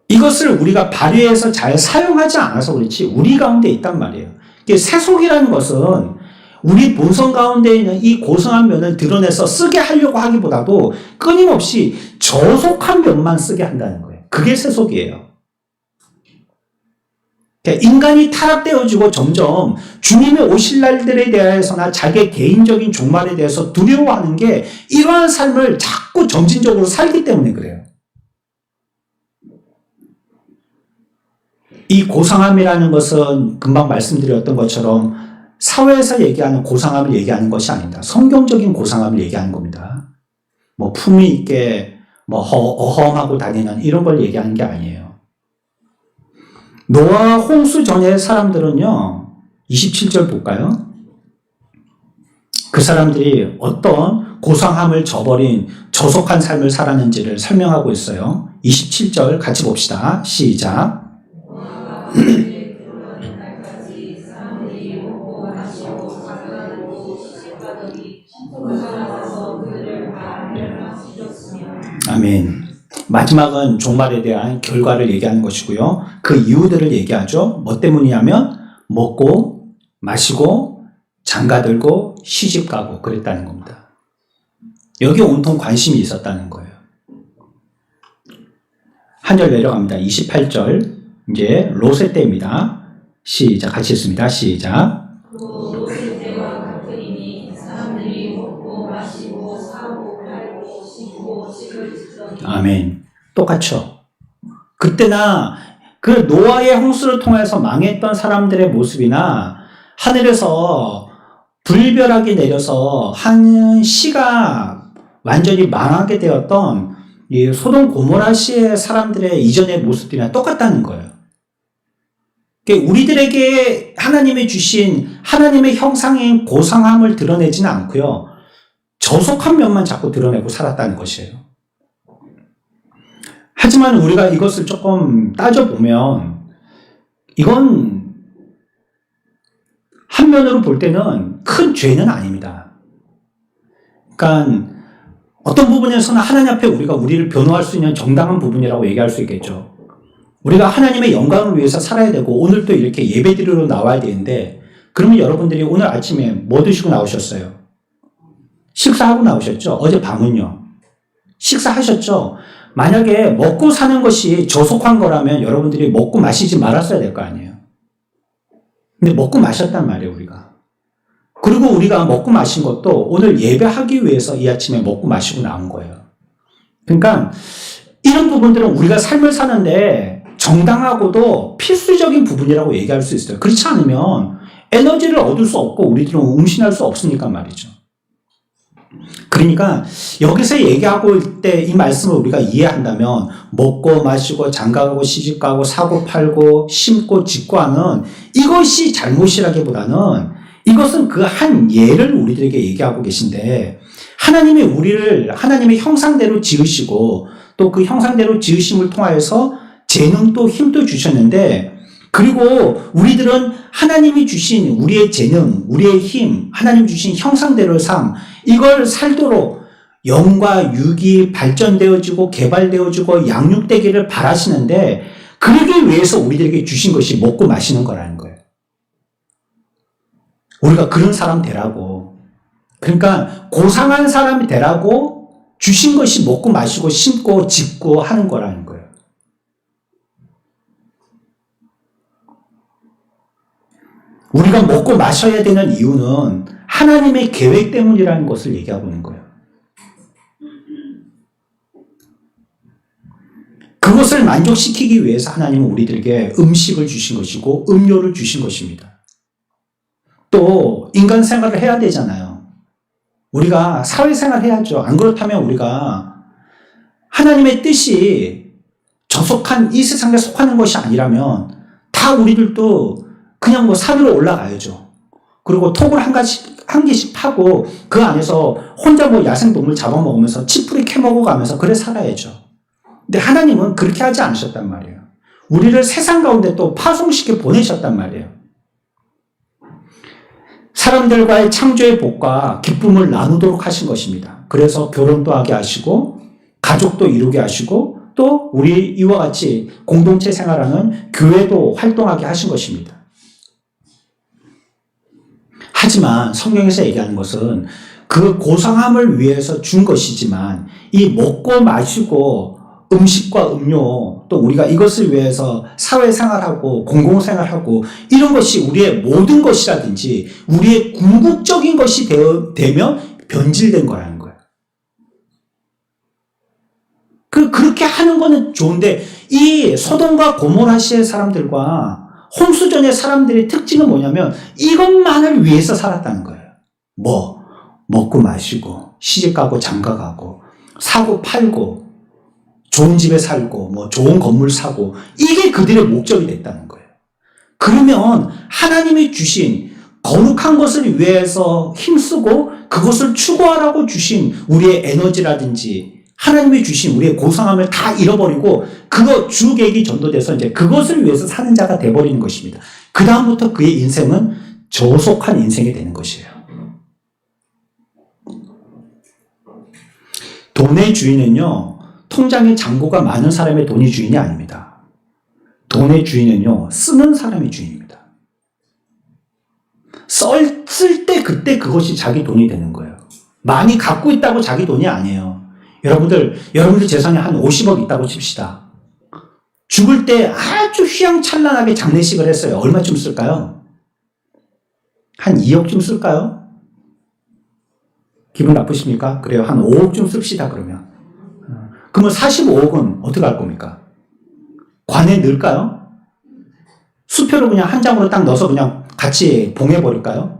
이것을 우리가 발휘해서 잘 사용하지 않아서 그렇지 우리 가운데 있단 말이에요. 세속이라는 것은 우리 본성 가운데 있는 이 고상한 면을 드러내서 쓰게 하려고 하기보다도 끊임없이 저속한 면만 쓰게 한다는 거예요. 그게 세속이에요. 인간이 타락되어지고 점점 주님의 오실 날들에 대해서나 자기의 개인적인 종말에 대해서 두려워하는 게 이러한 삶을 자꾸 점진적으로 살기 때문에 그래요. 이 고상함이라는 것은 금방 말씀드렸던 것처럼 사회에서 얘기하는 고상함을 얘기하는 것이 아닙니다. 성경적인 고상함을 얘기하는 겁니다. 뭐 품위 있게 뭐 어험하고 다니는 이런 걸 얘기하는 게 아니에요. 노아 홍수 전의 사람들은요, 27절 볼까요? 그 사람들이 어떤 고상함을 저버린 저속한 삶을 살았는지를 설명하고 있어요. 27절 같이 봅시다. 시작. 아멘. 마지막은 종말에 대한 결과를 얘기하는 것이고요. 그 이유들을 얘기하죠. 뭐 때문이냐면 먹고 마시고 장가들고 시집가고 그랬다는 겁니다. 여기에 온통 관심이 있었다는 거예요. 한 절 내려갑니다. 28절 이제 롯의 때입니다. 시작 같이 읽습니다. 시작. 롯의 때와 같으리니 사람들이 먹고 마시고 사고 팔고 씻고 집을 짓더니. 아멘. 똑같죠. 그때나 그 노아의 홍수를 통해서 망했던 사람들의 모습이나 하늘에서 불벼락이 내려서 한 시가 완전히 망하게 되었던 이 소돔 고모라 시의 사람들의 이전의 모습들이랑 똑같다는 거예요. 우리들에게 하나님이 주신 하나님의 형상인 고상함을 드러내지는 않고요, 저속한 면만 자꾸 드러내고 살았다는 것이에요. 하지만 우리가 이것을 조금 따져보면 이건 한면으로 볼 때는 큰 죄는 아닙니다. 그러니까 어떤 부분에서는 하나님 앞에 우리가 우리를 변호할 수 있는 정당한 부분이라고 얘기할 수 있겠죠. 우리가 하나님의 영광을 위해서 살아야 되고 오늘 또 이렇게 예배드리러 나와야 되는데, 그러면 여러분들이 오늘 아침에 뭐 드시고 나오셨어요? 식사하고 나오셨죠? 어제 밤은요? 식사하셨죠? 만약에 먹고 사는 것이 저속한 거라면 여러분들이 먹고 마시지 말았어야 될 거 아니에요. 근데 먹고 마셨단 말이에요, 우리가. 그리고 우리가 먹고 마신 것도 오늘 예배하기 위해서 이 아침에 먹고 마시고 나온 거예요. 그러니까 이런 부분들은 우리가 삶을 사는데 정당하고도 필수적인 부분이라고 얘기할 수 있어요. 그렇지 않으면 에너지를 얻을 수 없고 우리들은 음신할 수 없으니까 말이죠. 그러니까 여기서 얘기하고 있을 때 이 말씀을 우리가 이해한다면 먹고 마시고 장가가고 시집가고 사고 팔고 심고 짓고 하는 이것이 잘못이라기보다는 이것은 그 한 예를 우리들에게 얘기하고 계신데, 하나님이 우리를 하나님의 형상대로 지으시고 또 그 형상대로 지으심을 통하여서 재능도 힘도 주셨는데, 그리고 우리들은 하나님이 주신 우리의 재능, 우리의 힘, 하나님 주신 형상대로의 삶, 이걸 살도록 영과 육이 발전되어지고 개발되어지고 양육되기를 바라시는데, 그러기 위해서 우리들에게 주신 것이 먹고 마시는 거라는 거예요. 우리가 그런 사람 되라고. 그러니까 고상한 사람이 되라고 주신 것이 먹고 마시고 심고 짓고 하는 거라는 거예요. 우리가 먹고 마셔야 되는 이유는 하나님의 계획 때문이라는 것을 얘기하고 있는 거예요. 그것을 만족시키기 위해서 하나님은 우리들에게 음식을 주신 것이고 음료를 주신 것입니다. 또 인간 생활을 해야 되잖아요. 우리가 사회생활을 해야죠. 안 그렇다면 우리가 하나님의 뜻이 저속한 이 세상에 속하는 것이 아니라면 다 우리들도 그냥 뭐 산으로 올라가야죠. 그리고 톡을 한 개씩 파고 그 안에서 혼자 뭐 야생동물 잡아먹으면서 치풀이 캐먹어가면서 그래 살아야죠. 근데 하나님은 그렇게 하지 않으셨단 말이에요. 우리를 세상 가운데 또 파송시켜 보내셨단 말이에요. 사람들과의 창조의 복과 기쁨을 나누도록 하신 것입니다. 그래서 결혼도 하게 하시고 가족도 이루게 하시고 또 우리 이와 같이 공동체 생활하는 교회도 활동하게 하신 것입니다. 하지만 성경에서 얘기하는 것은 그 고상함을 위해서 준 것이지만 이 먹고 마시고 음식과 음료 또 우리가 이것을 위해서 사회생활하고 공공생활하고 이런 것이 우리의 모든 것이라든지 우리의 궁극적인 것이 되면 변질된 거라는 거예요. 그렇게 하는 거는 좋은데 이 소돔과 고모라시의 사람들과 홍수전의 사람들의 특징은 뭐냐면 이것만을 위해서 살았다는 거예요. 먹고 마시고 시집가고 장가가고 사고 팔고 좋은 집에 살고 뭐 좋은 건물 사고 이게 그들의 목적이 됐다는 거예요. 그러면 하나님이 주신 거룩한 것을 위해서 힘쓰고 그것을 추구하라고 주신 우리의 에너지라든지 하나님이 주신 우리의 고상함을 다 잃어버리고 그거 주객이 전도돼서 이제 그것을 위해서 사는 자가 돼버리는 것입니다. 그 다음부터 그의 인생은 저속한 인생이 되는 것이에요. 돈의 주인은요, 통장에 잔고가 많은 사람의 돈이 주인이 아닙니다. 돈의 주인은요, 쓰는 사람이 주인입니다. 쓸 때 그때 그것이 자기 돈이 되는 거예요. 많이 갖고 있다고 자기 돈이 아니에요. 여러분들 재산이 한 50억 있다고 칩시다. 죽을 때 아주 휘황찬란하게 장례식을 했어요. 얼마쯤 쓸까요? 한 2억쯤 쓸까요? 기분 나쁘십니까? 그래요. 한 5억쯤 씁시다, 그러면. 그러면 45억은 어떻게 할 겁니까? 관에 넣을까요? 수표를 그냥 한 장으로 딱 넣어서 그냥 같이 봉해버릴까요?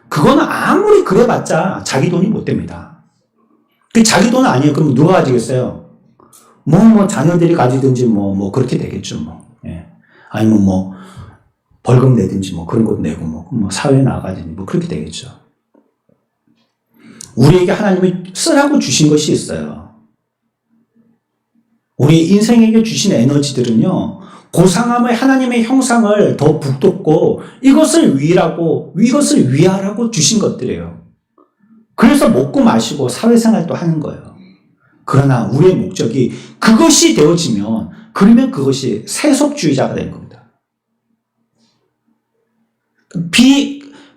그거는 아무리 그래봤자 자기 돈이 못 됩니다. 그 자기 돈 아니에요. 그럼 누가 가지겠어요? 자녀들이 가지든지 그렇게 되겠죠, 예. 아니면 벌금 내든지 그런 것도 내고 사회에 나가든지 그렇게 되겠죠. 우리에게 하나님이 쓰라고 주신 것이 있어요. 우리 인생에게 주신 에너지들은요, 고상함의 하나님의 형상을 더 북돋고 이것을 위하라고 주신 것들이에요. 그래서 먹고 마시고 사회생활도 하는 거예요. 그러나 우리의 목적이 그것이 되어지면 그러면 그것이 세속주의자가 되는 겁니다.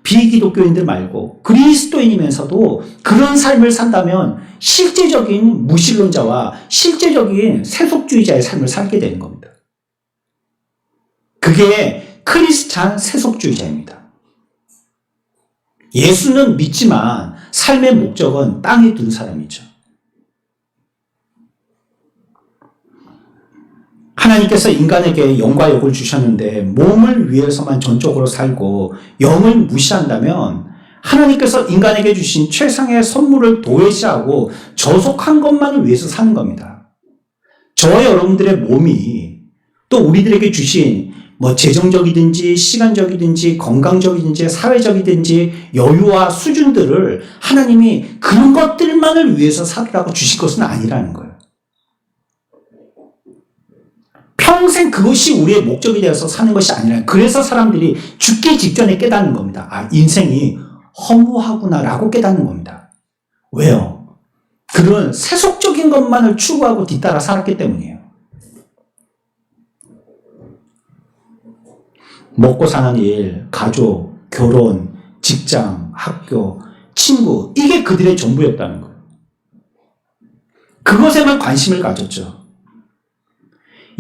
비기독교인들 말고 그리스도인이면서도 그런 삶을 산다면 실제적인 무신론자와 실제적인 세속주의자의 삶을 살게 되는 겁니다. 그게 크리스찬 세속주의자입니다. 예수는 믿지만 삶의 목적은 땅에 둔 사람이죠. 하나님께서 인간에게 영과 욕을 주셨는데 몸을 위해서만 전적으로 살고 영을 무시한다면 하나님께서 인간에게 주신 최상의 선물을 도외시하고 저속한 것만을 위해서 사는 겁니다. 저와 여러분들의 몸이 또 우리들에게 주신 재정적이든지 시간적이든지 건강적이든지 사회적이든지 여유와 수준들을 하나님이 그런 것들만을 위해서 살으라고 주신 것은 아니라는 거예요. 평생 그것이 우리의 목적이 되어서 사는 것이 아니라 그래서 사람들이 죽기 직전에 깨닫는 겁니다. 아, 인생이 허무하구나라고 깨닫는 겁니다. 왜요? 그런 세속적인 것만을 추구하고 뒤따라 살았기 때문이에요. 먹고 사는 일, 가족, 결혼, 직장, 학교, 친구 이게 그들의 전부였다는 거예요. 그것에만 관심을 가졌죠.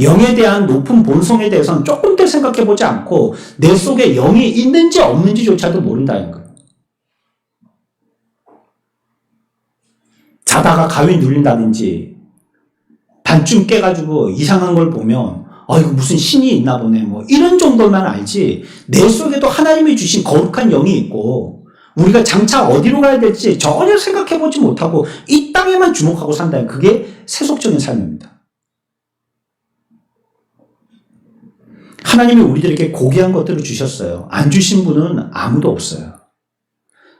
영에 대한 높은 본성에 대해서는 조금도 생각해보지 않고 내 속에 영이 있는지 없는지조차도 모른다는 거예요. 자다가 가위 눌린다든지 반쯤 깨가지고 이상한 걸 보면 이거 무슨 신이 있나 보네 뭐 이런 정도만 알지 내 속에도 하나님이 주신 거룩한 영이 있고 우리가 장차 어디로 가야 될지 전혀 생각해보지 못하고 이 땅에만 주목하고 산다는 그게 세속적인 삶입니다. 하나님이 우리들에게 고귀한 것들을 주셨어요. 안 주신 분은 아무도 없어요.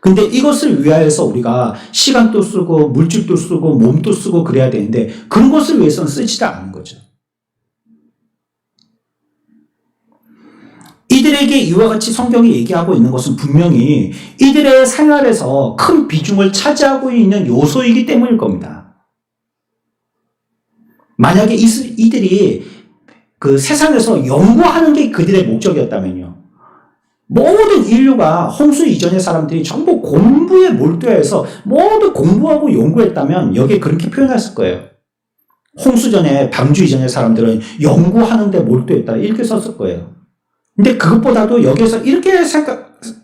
근데 이것을 위하여서 우리가 시간도 쓰고 물질도 쓰고 몸도 쓰고 그래야 되는데 그런 것을 위해서는 쓰지도 않은 거죠. 이들에게 이와 같이 성경이 얘기하고 있는 것은 분명히 이들의 생활에서 큰 비중을 차지하고 있는 요소이기 때문일 겁니다. 만약에 이들이 그 세상에서 연구하는 게 그들의 목적이었다면요. 모든 인류가 홍수 이전의 사람들이 전부 공부에 몰두해서 모두 공부하고 연구했다면 여기에 그렇게 표현했을 거예요. 홍수 전에 방주 이전의 사람들은 연구하는 데 몰두했다 이렇게 썼을 거예요. 근데 그것보다도 여기에서 이렇게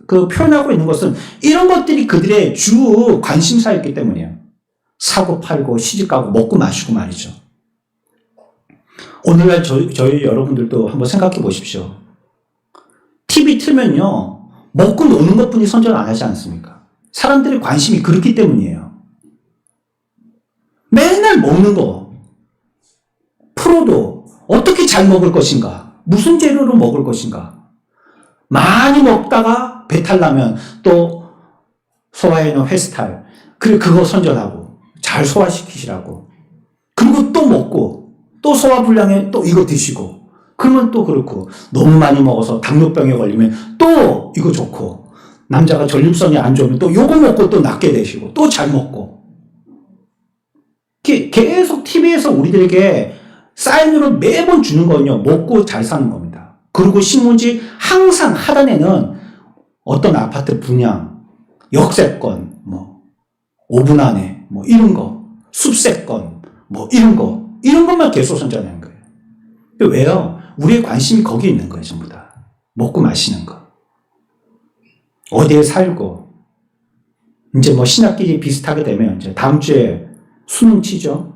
표현하고 있는 것은 이런 것들이 그들의 주 관심사였기 때문이에요. 사고 팔고 시집가고 먹고 마시고 말이죠. 오늘날 저희 여러분들도 한번 생각해 보십시오. TV 틀면요, 먹고 노는 것 뿐이 선전 안 하지 않습니까? 사람들의 관심이 그렇기 때문이에요. 맨날 먹는 거. 프로도 어떻게 잘 먹을 것인가? 무슨 재료로 먹을 것인가? 많이 먹다가 배탈 나면 또 소화에는 회스탈. 그리고 그거 선전하고 잘 소화시키시라고. 그리고 또 먹고 또 소화불량에 또 이거 드시고 그러면 또 그렇고 너무 많이 먹어서 당뇨병에 걸리면 또 이거 좋고 남자가 전립선이 안 좋으면 또 요거 먹고 또 낫게 되시고 또 잘 먹고 계속 TV에서 우리들에게 사인으로 매번 주는 거는요 먹고 잘 사는 겁니다. 그리고 신문지 항상 하단에는 어떤 아파트 분양, 역세권, 5분 안에 이런 거, 숲세권 이런 것만 계속 선전하는 거예요. 왜요? 우리의 관심이 거기에 있는 거예요, 전부 다. 먹고 마시는 거. 어디에 살고. 이제 신학기 비슷하게 되면 이제 다음 주에 수능 치죠.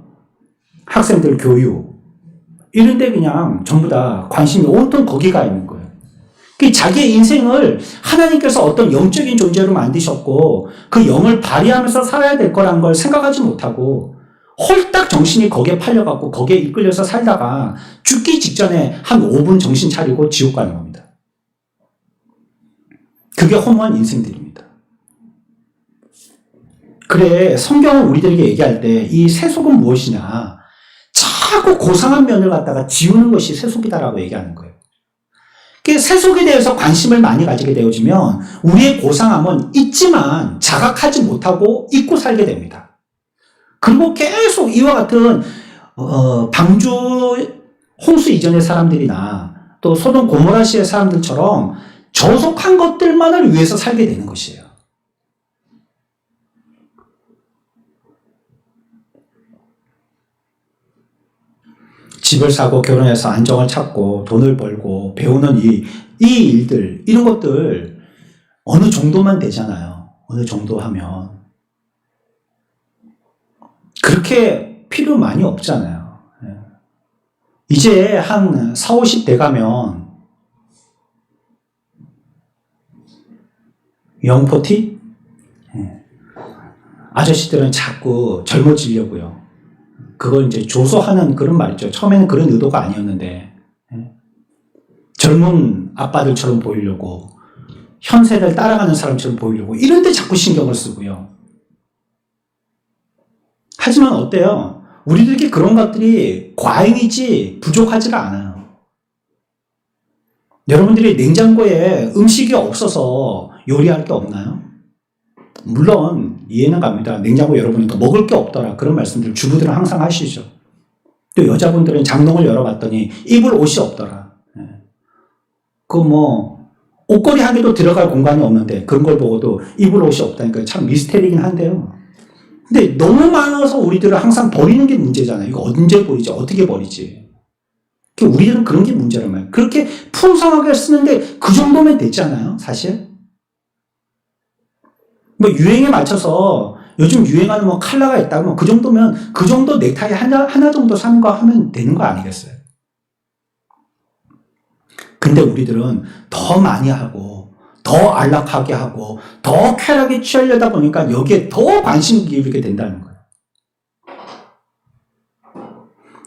학생들 교육. 이런데 그냥 전부 다 관심이 온통 거기 가 있는 거예요. 자기의 인생을 하나님께서 어떤 영적인 존재로 만드셨고 그 영을 발휘하면서 살아야 될 거라는 걸 생각하지 못하고 홀딱 정신이 거기에 팔려갖고 거기에 이끌려서 살다가 죽기 직전에 한 5분 정신 차리고 지옥 가는 겁니다. 그게 허무한 인생들입니다. 그래 성경은 우리들에게 얘기할 때 이 세속은 무엇이냐 자꾸 고상한 면을 갖다가 지우는 것이 세속이다라고 얘기하는 거예요. 세속에 대해서 관심을 많이 가지게 되어지면 우리의 고상함은 있지만 자각하지 못하고 잊고 살게 됩니다. 그리고 계속 이와 같은 방주 홍수 이전의 사람들이나 또 소돔 고모라 시의 사람들처럼 저속한 것들만을 위해서 살게 되는 것이에요. 집을 사고 결혼해서 안정을 찾고 돈을 벌고 배우는 이 일들 이런 것들 어느 정도만 되잖아요. 어느 정도 하면 그렇게 필요 많이 없잖아요. 이제 한 40, 50 돼가면 영포티? 아저씨들은 자꾸 젊어지려고요. 그걸 이제 조소하는 그런 말이죠. 처음에는 그런 의도가 아니었는데 젊은 아빠들처럼 보이려고 현 세대를 따라가는 사람처럼 보이려고 이런 데 자꾸 신경을 쓰고요. 하지만 어때요? 우리들에게 그런 것들이 과잉이지 부족하지가 않아요. 여러분들이 냉장고에 음식이 없어서 요리할 게 없나요? 물론 이해는 갑니다. 냉장고 열어보니까 먹을 게 없더라. 그런 말씀들 주부들은 항상 하시죠. 또 여자분들은 장롱을 열어봤더니 입을 옷이 없더라. 옷걸이 한 개도 들어갈 공간이 없는데 그런 걸 보고도 입을 옷이 없다니까 참 미스테리긴 한데요. 근데 너무 많아서 우리들은 항상 버리는 게 문제잖아요. 이거 언제 버리지? 어떻게 버리지? 우리들은 그런 게 문제란 말이에요. 그렇게 풍성하게 쓰는데 그 정도면 됐잖아요, 사실. 뭐 유행에 맞춰서 요즘 유행하는 뭐 컬러가 있다면 그 정도면 그 정도 넥타이 하나 정도 사는 거 하면 되는 거 아니겠어요? 근데 우리들은 더 많이 하고 더 안락하게 하고 더 쾌락에 취하려다 보니까 여기에 더 관심을 기울이게 된다는 거예요.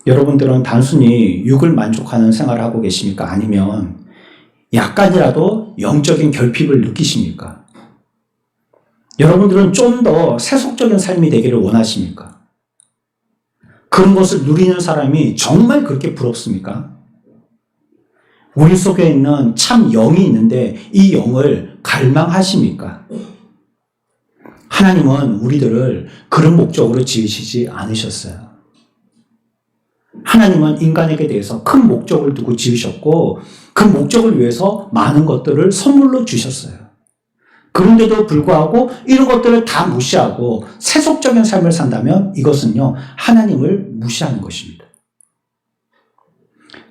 여러분들은 단순히 육을 만족하는 생활을 하고 계십니까? 아니면 약간이라도 영적인 결핍을 느끼십니까? 여러분들은 좀 더 세속적인 삶이 되기를 원하십니까? 그런 것을 누리는 사람이 정말 그렇게 부럽습니까? 우리 속에 있는 참 영이 있는데 이 영을 갈망하십니까? 하나님은 우리들을 그런 목적으로 지으시지 않으셨어요. 하나님은 인간에게 대해서 큰 목적을 두고 지으셨고 그 목적을 위해서 많은 것들을 선물로 주셨어요. 그런데도 불구하고 이런 것들을 다 무시하고 세속적인 삶을 산다면 이것은요, 하나님을 무시하는 것입니다.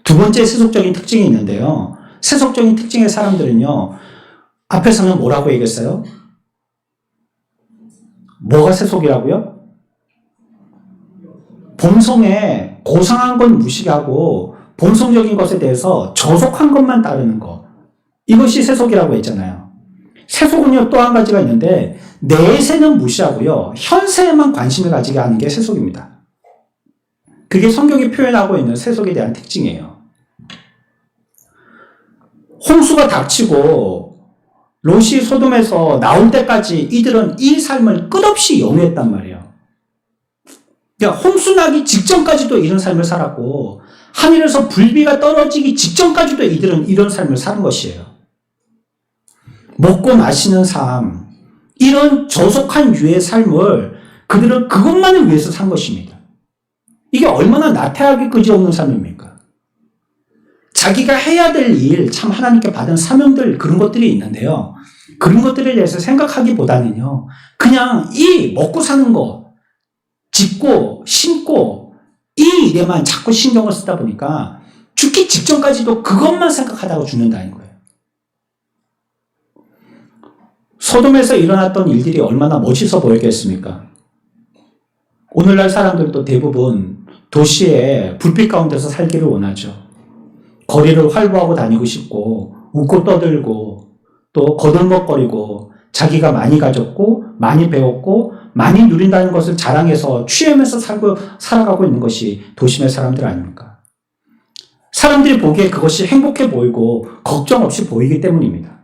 두 번째 세속적인 특징이 있는데요. 세속적인 특징의 사람들은요, 앞에서는 뭐라고 얘기했어요? 뭐가 세속이라고요? 본성에 고상한 건 무시하고 본성적인 것에 대해서 저속한 것만 따르는 것. 이것이 세속이라고 했잖아요. 세속은요, 또 한 가지가 있는데 내세는 무시하고요, 현세에만 관심을 가지게 하는 게 세속입니다. 그게 성경이 표현하고 있는 세속에 대한 특징이에요. 홍수가 닥치고 롯이 소돔에서 나올 때까지 이들은 이 삶을 끝없이 영위했단 말이에요. 그러니까 홍수 나기 직전까지도 이런 삶을 살았고 하늘에서 불비가 떨어지기 직전까지도 이들은 이런 삶을 사는 것이에요. 먹고 마시는 삶, 이런 저속한 유의 삶을 그들은 그것만을 위해서 산 것입니다. 이게 얼마나 나태하게 그지없는 삶입니까? 자기가 해야 될 일, 참 하나님께 받은 사명들, 그런 것들이 있는데요. 그런 것들에 대해서 생각하기보다는요, 그냥 이 먹고 사는 거, 짓고, 심고, 이 일에만 자꾸 신경을 쓰다 보니까 죽기 직전까지도 그것만 생각하다가 죽는다는 거예요. 소돔에서 일어났던 일들이 얼마나 멋있어 보였겠습니까? 오늘날 사람들도 대부분 도시의 불빛 가운데서 살기를 원하죠. 거리를 활보하고 다니고 싶고 웃고 떠들고 또 거들먹거리고 자기가 많이 가졌고 많이 배웠고 많이 누린다는 것을 자랑해서 취하면서 살아가고 있는 것이 도심의 사람들 아닙니까? 사람들이 보기에 그것이 행복해 보이고 걱정 없이 보이기 때문입니다.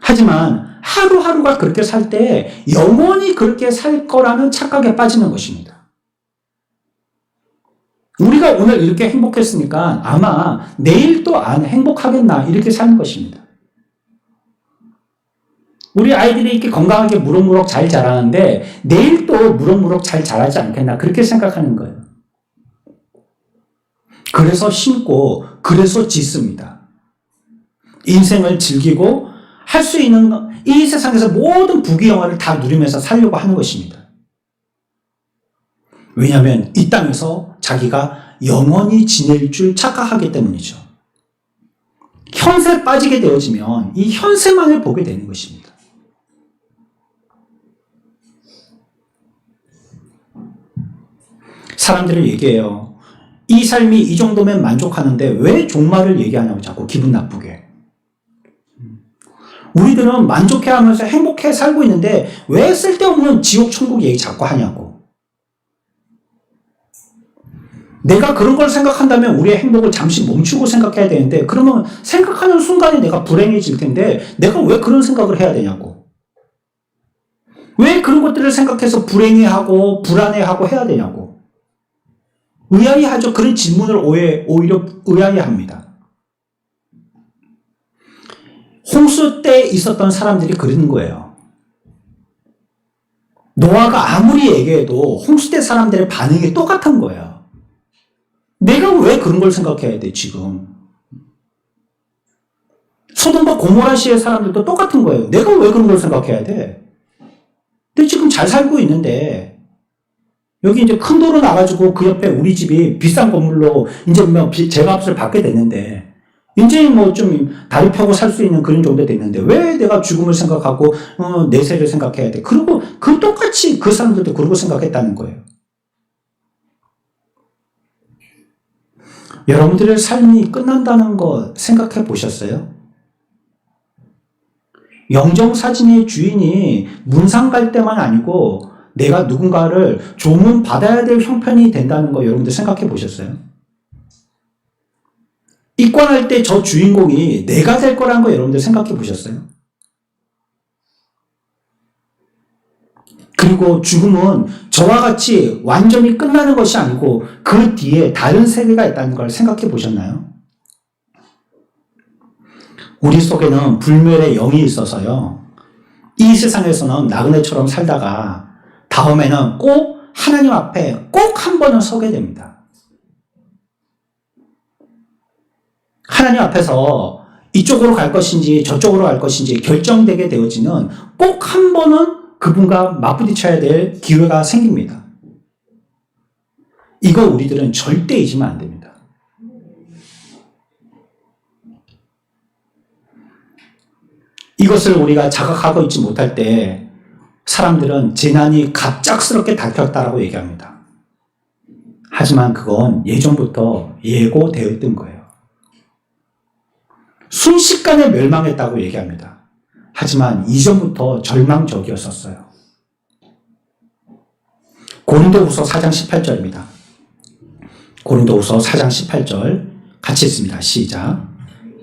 하지만 하루하루가 그렇게 살 때 영원히 그렇게 살 거라는 착각에 빠지는 것입니다. 우리가 오늘 이렇게 행복했으니까 아마 내일 또 안 행복하겠나 이렇게 사는 것입니다. 우리 아이들이 이렇게 건강하게 무럭무럭 잘 자라는데 내일 또 무럭무럭 잘 자라지 않겠나 그렇게 생각하는 거예요. 그래서 심고 그래서 짓습니다. 인생을 즐기고 할 수 있는 이 세상에서 모든 부귀영화를 다 누리면서 살려고 하는 것입니다. 왜냐하면 이 땅에서 자기가 영원히 지낼 줄 착각하기 때문이죠. 현세에 빠지게 되어지면 이 현세만을 보게 되는 것입니다. 사람들을 얘기해요. 이 삶이 이 정도면 만족하는데 왜 종말을 얘기하냐고 자꾸 기분 나쁘게. 우리들은 만족해하면서 행복해 살고 있는데 왜 쓸데없는 지옥 천국 얘기 자꾸 하냐고. 내가 그런 걸 생각한다면 우리의 행복을 잠시 멈추고 생각해야 되는데 그러면 생각하는 순간에 내가 불행해질 텐데 내가 왜 그런 생각을 해야 되냐고. 왜 그런 것들을 생각해서 불행해하고 불안해하고 해야 되냐고. 의아해하죠. 그런 질문을 오히려 의아해합니다. 홍수 때 있었던 사람들이 그러는 거예요. 노아가 아무리 얘기해도 홍수 때 사람들의 반응이 똑같은 거예요. 내가 왜 그런 걸 생각해야 돼, 지금? 소돔과 고모라 시의 사람들도 똑같은 거예요. 내가 왜 그런 걸 생각해야 돼? 근데 지금 잘 살고 있는데 여기 이제 큰 도로 나가지고 그 옆에 우리 집이 비싼 건물로 이제 뭐 제값을 받게 됐는데 이제 뭐 좀 다리 펴고 살 수 있는 그런 정도 됐는데 왜 내가 죽음을 생각하고 내세를 생각해야 돼? 그리고 그 똑같이 그 사람들도 그러고 생각했다는 거예요. 여러분들의 삶이 끝난다는 거 생각해 보셨어요? 영정사진의 주인이 문상 갈 때만 아니고 내가 누군가를 조문 받아야 될 형편이 된다는 거 여러분들 생각해 보셨어요? 입관할 때 저 주인공이 내가 될 거라는 거 여러분들 생각해 보셨어요? 그리고 죽음은 저와 같이 완전히 끝나는 것이 아니고 그 뒤에 다른 세계가 있다는 걸 생각해 보셨나요? 우리 속에는 불멸의 영이 있어서요. 이 세상에서는 나그네처럼 살다가 다음에는 꼭 하나님 앞에 꼭 한 번은 서게 됩니다. 하나님 앞에서 이쪽으로 갈 것인지 저쪽으로 갈 것인지 결정되게 되어지는 꼭 한 번은 그분과 맞부딪혀야 될 기회가 생깁니다. 이거 우리들은 절대 잊으면 안 됩니다. 이것을 우리가 자각하고 있지 못할 때 사람들은 재난이 갑작스럽게 닥쳤다라고 얘기합니다. 하지만 그건 예전부터 예고되어 있던 거예요. 순식간에 멸망했다고 얘기합니다. 하지만 이전부터 절망적이었었어요. 고린도후서 4장 18절입니다. 고린도후서 4장 18절 같이 읽습니다. 시작.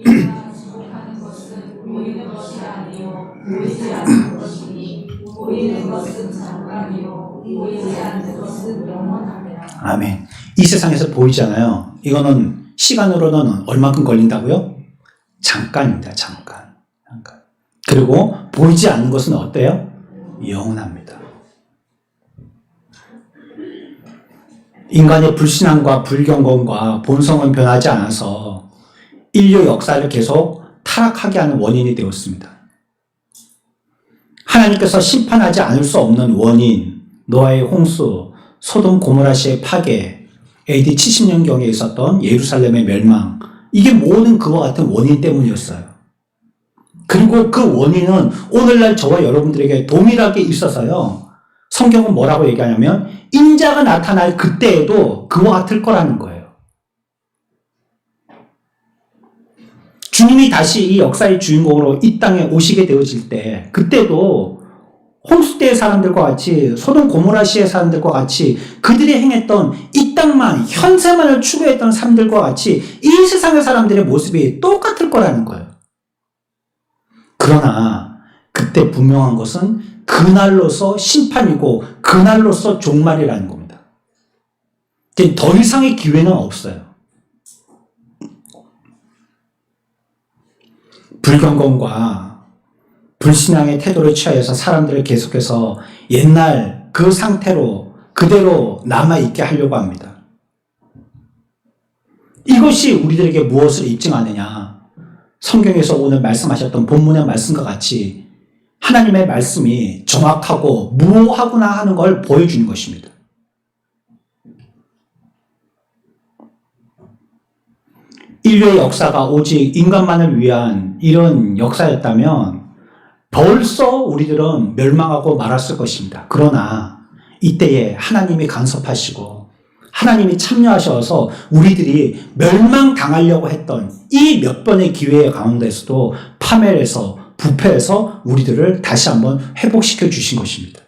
우리가 지속하는 것은 보이는 것이 아니요 보이지 않는 것이니 보이는 것은 잠깐이요 보이지 않는 것은 영원하니라. 아멘. 이 세상에서 보이잖아요. 이거는 시간으로는 얼마큼 걸린다고요? 잠깐입니다. 잠깐. 그리고 보이지 않는 것은 어때요? 영원합니다. 인간의 불신앙과 불경건과 본성은 변하지 않아서 인류 역사를 계속 타락하게 하는 원인이 되었습니다. 하나님께서 심판하지 않을 수 없는 원인, 노아의 홍수, 소돔 고모라시의 파괴, AD 70년경에 있었던 예루살렘의 멸망, 이게 모든 그와 같은 원인 때문이었어요. 그리고 그 원인은 오늘날 저와 여러분들에게 동일하게 있어서요. 성경은 뭐라고 얘기하냐면 인자가 나타날 그때에도 그와 같을 거라는 거예요. 주님이 다시 이 역사의 주인공으로 이 땅에 오시게 되어질 때 그때도 홍수 때의 사람들과 같이 소돔 고모라시의 사람들과 같이 그들이 행했던 이 땅만 현세만을 추구했던 사람들과 같이 이 세상의 사람들의 모습이 똑같을 거라는 거예요. 그러나 그때 분명한 것은 그날로서 심판이고 그날로서 종말이라는 겁니다. 더 이상의 기회는 없어요. 불경건과 불신앙의 태도를 취하여서 사람들을 계속해서 옛날 그 상태로 그대로 남아있게 하려고 합니다. 이것이 우리들에게 무엇을 입증하느냐? 성경에서 오늘 말씀하셨던 본문의 말씀과 같이 하나님의 말씀이 정확하고 무오하구나 하는 걸 보여주는 것입니다. 인류의 역사가 오직 인간만을 위한 이런 역사였다면 벌써 우리들은 멸망하고 말았을 것입니다. 그러나 이때에 하나님이 간섭하시고 하나님이 참여하셔서 우리들이 멸망당하려고 했던 이 몇 번의 기회 가운데서도 파멸해서 부패해서 우리들을 다시 한번 회복시켜 주신 것입니다.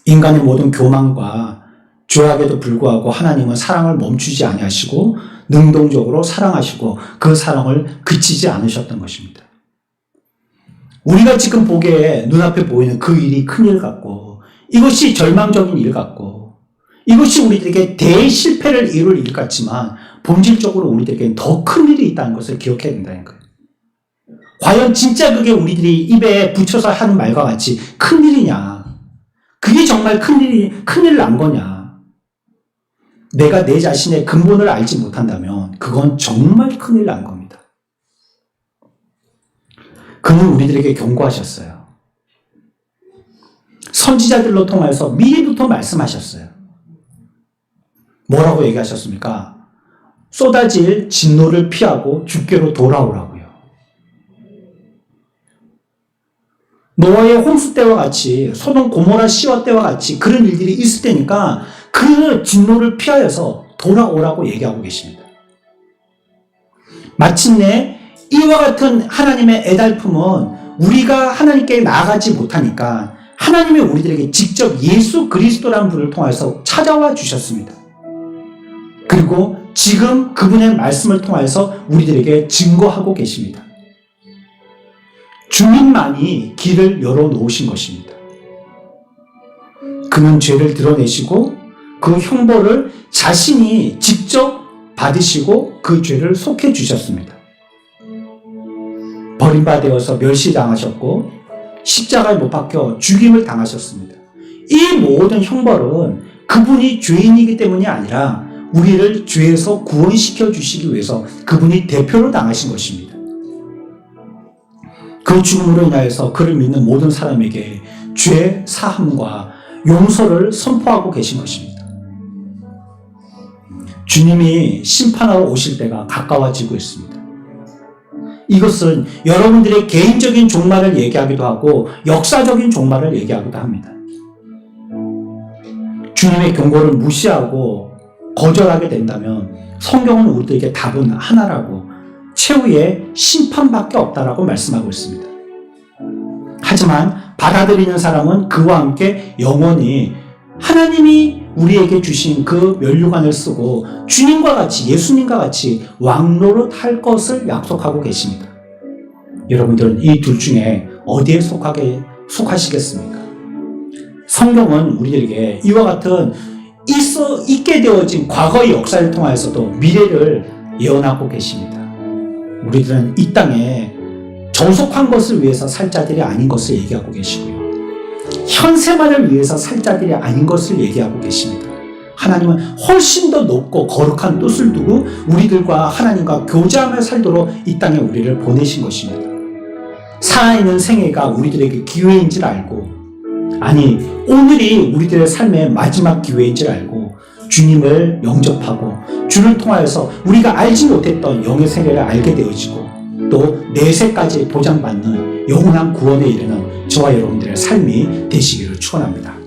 인간의 모든 교만과 죄악에도 불구하고 하나님은 사랑을 멈추지 아니하시고 능동적으로 사랑하시고 그 사랑을 그치지 않으셨던 것입니다. 우리가 지금 보기에 눈앞에 보이는 그 일이 큰일 같고 이것이 절망적인 일 같고 이것이 우리들에게 대실패를 이룰 일 같지만 본질적으로 우리들에게는 더 큰 일이 있다는 것을 기억해야 된다는 거예요. 과연 진짜 그게 우리들이 입에 붙여서 하는 말과 같이 큰일이냐? 그게 정말 큰일 난 거냐? 내가 내 자신의 근본을 알지 못한다면 그건 정말 큰일 난 겁니다. 그는 우리들에게 경고하셨어요. 선지자들로 통해서 미리부터 말씀하셨어요. 뭐라고 얘기하셨습니까? 쏟아질 진노를 피하고 주께로 돌아오라고요. 노아의 홍수 때와 같이, 소돔 고모라 시와 때와 같이 그런 일들이 있을 때니까 그 진노를 피하여서 돌아오라고 얘기하고 계십니다. 마침내 이와 같은 하나님의 애달픔은 우리가 하나님께 나아가지 못하니까 하나님이 우리들에게 직접 예수 그리스도라는 분을 통해서 찾아와 주셨습니다. 그리고 지금 그분의 말씀을 통해서 우리들에게 증거하고 계십니다. 주님만이 길을 열어놓으신 것입니다. 그는 죄를 드러내시고 그 형벌을 자신이 직접 받으시고 그 죄를 속해 주셨습니다. 버림받아서 멸시당하셨고 십자가에 못 박혀 죽임을 당하셨습니다. 이 모든 형벌은 그분이 죄인이기 때문이 아니라 우리를 죄에서 구원시켜 주시기 위해서 그분이 대표로 당하신 것입니다. 그 죽음으로 인하여서 그를 믿는 모든 사람에게 죄 사함과 용서를 선포하고 계신 것입니다. 주님이 심판하러 오실 때가 가까워지고 있습니다. 이것은 여러분들의 개인적인 종말을 얘기하기도 하고 역사적인 종말을 얘기하기도 합니다. 주님의 경고를 무시하고 거절하게 된다면 성경은 우리들에게 답은 하나라고, 최후의 심판밖에 없다라고 말씀하고 있습니다. 하지만 받아들이는 사람은 그와 함께 영원히 하나님이 우리에게 주신 그 면류관을 쓰고 주님과 같이, 예수님과 같이 왕노릇 할 것을 약속하고 계십니다. 여러분들은 이 둘 중에 어디에 속하시겠습니까? 성경은 우리들에게 이와 같은 있게 되어진 과거의 역사를 통하여서도 미래를 예언하고 계십니다. 우리들은 이 땅에 정속한 것을 위해서 살 자들이 아닌 것을 얘기하고 계시고요. 현세만을 위해서 살 자들이 아닌 것을 얘기하고 계십니다. 하나님은 훨씬 더 높고 거룩한 뜻을 두고 우리들과 하나님과 교제하며 살도록 이 땅에 우리를 보내신 것입니다. 살아있는 생애가 우리들에게 기회인 줄 알고, 아니 오늘이 우리들의 삶의 마지막 기회인 줄 알고 주님을 영접하고 주를 통하여서 우리가 알지 못했던 영의 세계를 알게 되어지고 또 내세까지 보장받는 영원한 구원에 이르는 저와 여러분들의 삶이 되시기를 축원합니다.